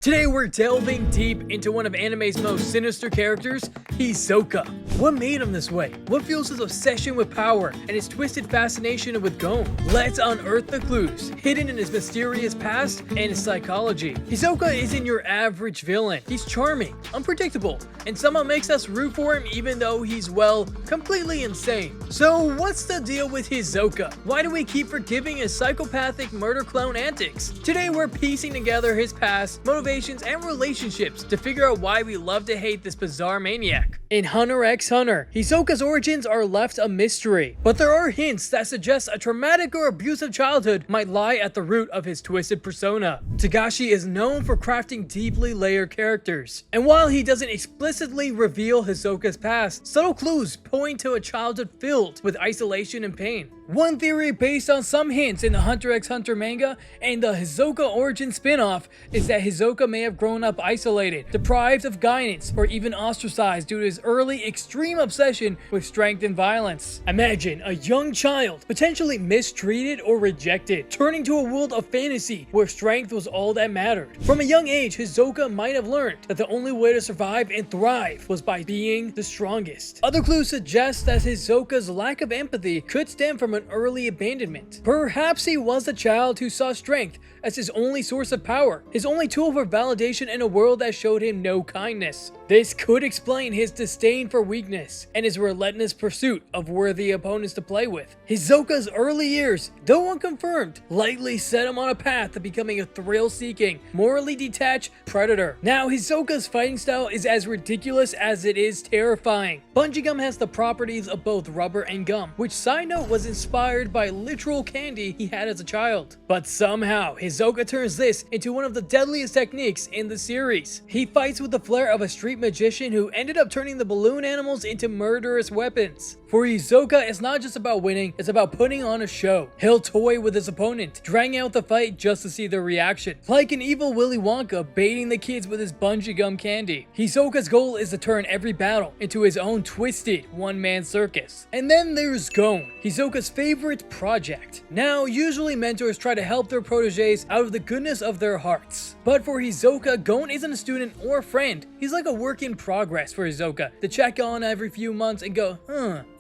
Today we're delving deep into one of anime's most sinister characters, Hisoka. What made him this way? What fuels his obsession with power and his twisted fascination with Gon? Let's unearth the clues hidden in his mysterious past and his psychology. Hisoka isn't your average villain. He's charming, unpredictable, and somehow makes us root for him even though he's, well, completely insane. So what's the deal with Hisoka? Why do we keep forgiving his psychopathic murder clone antics? Today we're piecing together his past, motivations, and relationships to figure out why we love to hate this bizarre maniac. In Hunter x Hunter, Hisoka's origins are left a mystery, but there are hints that suggest a traumatic or abusive childhood might lie at the root of his twisted persona. Togashi is known for crafting deeply layered characters, and while he doesn't explicitly reveal Hisoka's past, subtle clues point to a childhood filled with isolation and pain. One theory based on some hints in the Hunter x Hunter manga and the Hisoka origin spin-off is that Hisoka may have grown up isolated, deprived of guidance, or even ostracized due to his early extreme obsession with strength and violence. Imagine a young child, potentially mistreated or rejected, turning to a world of fantasy where strength was all that mattered. From a young age, Hisoka might have learned that the only way to survive and thrive was by being the strongest. Other clues suggest that Hisoka's lack of empathy could stem from an early abandonment. Perhaps he was a child who saw strength as his only source of power, his only tool for validation in a world that showed him no kindness. This could explain his disdain for weakness and his relentless pursuit of worthy opponents to play with. Hisoka's early years, though unconfirmed, likely set him on a path to becoming a thrill-seeking, morally detached predator. Now, Hisoka's fighting style is as ridiculous as it is terrifying. Bungee Gum has the properties of both rubber and gum, which, side note, was inspired by literal candy he had as a child. But somehow, Hisoka turns this into one of the deadliest techniques in the series. He fights with the flair of a street magician who ended up turning the balloon animals into murderous weapons. For Hisoka, it's not just about winning, it's about putting on a show. He'll toy with his opponent, dragging out the fight just to see their reaction. Like an evil Willy Wonka baiting the kids with his Bungee Gum candy. Hisoka's goal is to turn every battle into his own twisted one-man circus. And then there's Gon, Hisoka's favorite project. Now, usually mentors try to help their proteges out of the goodness of their hearts. But for Hisoka, Gon isn't a student or a friend. He's like a work in progress for Hisoka, to check on every few months and go,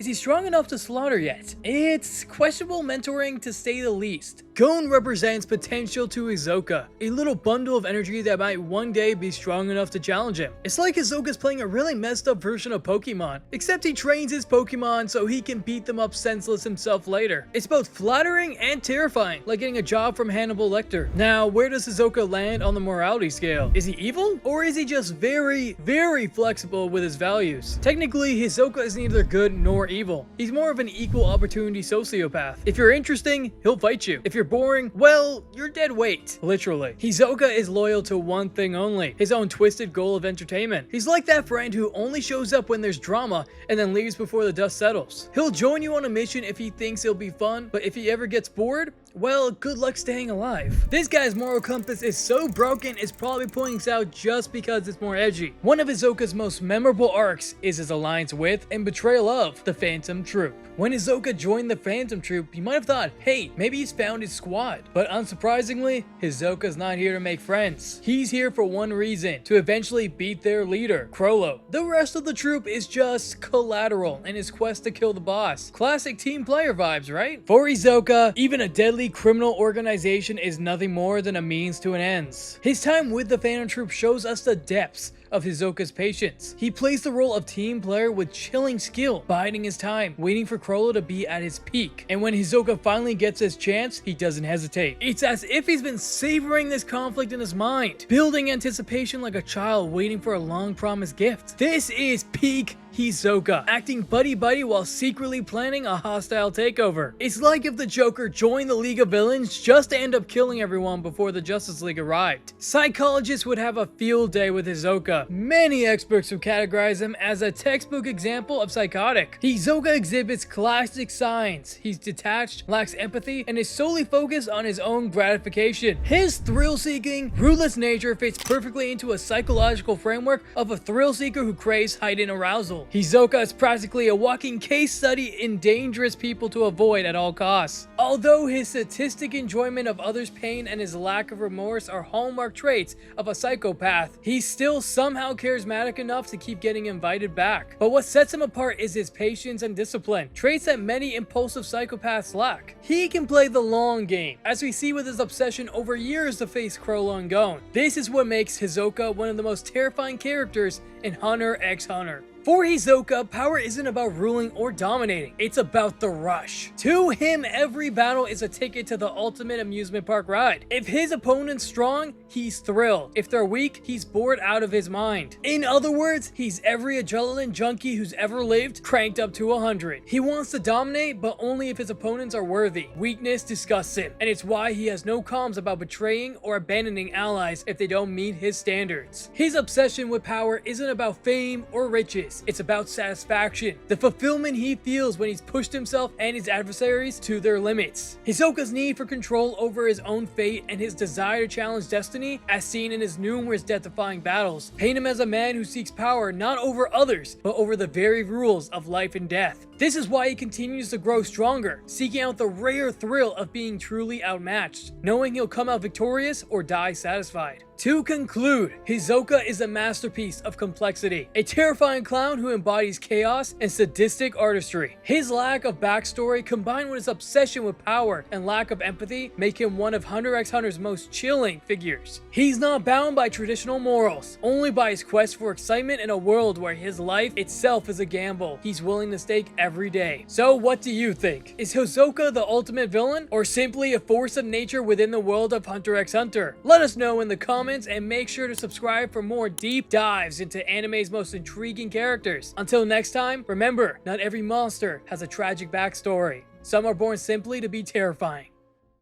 is he strong enough to slaughter yet? It's questionable mentoring to say the least. Gon represents potential to Hisoka, a little bundle of energy that might one day be strong enough to challenge him. It's like Hisoka's playing a really messed up version of Pokemon, except he trains his Pokemon so he can beat them up senseless himself later. It's both flattering and terrifying, like getting a job from Hannibal Lecter. Now, where does Hisoka land on the morality scale? Is he evil? Or is he just very, very flexible with his values? Technically, Hisoka is neither good nor evil. He's more of an equal opportunity sociopath. If you're interesting, he'll fight you. If you're boring, well, you're dead weight. Literally. Hisoka is loyal to one thing only, his own twisted goal of entertainment. He's like that friend who only shows up when there's drama and then leaves before the dust settles. He'll join you on a mission if he thinks it'll be fun, but if he ever gets bored, well, good luck staying alive. This guy's moral compass is so broken it's probably pointing south just because it's more edgy. One of Hisoka's most memorable arcs is his alliance with and betrayal of the Phantom Troupe. When Hisoka joined the Phantom Troupe, you might have thought, hey, maybe he's found his squad. But unsurprisingly, Hisoka's not here to make friends. He's here for one reason, to eventually beat their leader, Crollo. The rest of the troupe is just collateral in his quest to kill the boss. Classic team player vibes, right? For Hisoka, even a deadly criminal organization is nothing more than a means to an ends. His time with the Phantom Troupe shows us the depths of Hisoka's patience. He plays the role of team player with chilling skill, biding his time, waiting for Crollo to be at his peak. And when Hisoka finally gets his chance, he doesn't hesitate. It's as if he's been savoring this conflict in his mind, building anticipation like a child waiting for a long-promised gift. This is peak Hisoka, acting buddy-buddy while secretly planning a hostile takeover. It's like if the Joker joined the League of Villains just to end up killing everyone before the Justice League arrived. Psychologists would have a field day with Hisoka. Hisoka. Many experts would categorize him as a textbook example of psychotic. Hisoka exhibits classic signs. He's detached, lacks empathy, and is solely focused on his own gratification. His thrill-seeking, ruthless nature fits perfectly into a psychological framework of a thrill-seeker who craves heightened arousal. Hisoka is practically a walking case study in dangerous people to avoid at all costs. Although his sadistic enjoyment of others' pain and his lack of remorse are hallmark traits of a psychopath, he's still somehow charismatic enough to keep getting invited back. But what sets him apart is his patience and discipline, traits that many impulsive psychopaths lack. He can play the long game, as we see with his obsession over years to face Chrollo and Gon. This is what makes Hisoka one of the most terrifying characters in Hunter x Hunter. For Hisoka, power isn't about ruling or dominating, it's about the rush. To him, every battle is a ticket to the ultimate amusement park ride. If his opponent's strong, he's thrilled. If they're weak, he's bored out of his mind. In other words, he's every adrenaline junkie who's ever lived cranked up to 100. He wants to dominate, but only if his opponents are worthy. Weakness disgusts him, and it's why he has no qualms about betraying or abandoning allies if they don't meet his standards. His obsession with power isn't about fame or riches. It's about satisfaction, the fulfillment he feels when he's pushed himself and his adversaries to their limits. Hisoka's need for control over his own fate and his desire to challenge destiny, as seen in his numerous death-defying battles, paint him as a man who seeks power not over others, but over the very rules of life and death. This is why he continues to grow stronger, seeking out the rare thrill of being truly outmatched, knowing he'll come out victorious or die satisfied. To conclude, Hisoka is a masterpiece of complexity, a terrifying clown who embodies chaos and sadistic artistry. His lack of backstory combined with his obsession with power and lack of empathy make him one of Hunter x Hunter's most chilling figures. He's not bound by traditional morals, only by his quest for excitement in a world where his life itself is a gamble he's willing to stake every day. So what do you think? Is Hisoka the ultimate villain, or simply a force of nature within the world of Hunter x Hunter? Let us know in the comments, and make sure to subscribe for more deep dives into anime's most intriguing characters. Until next time, remember, not every monster has a tragic backstory. Some are born simply to be terrifying.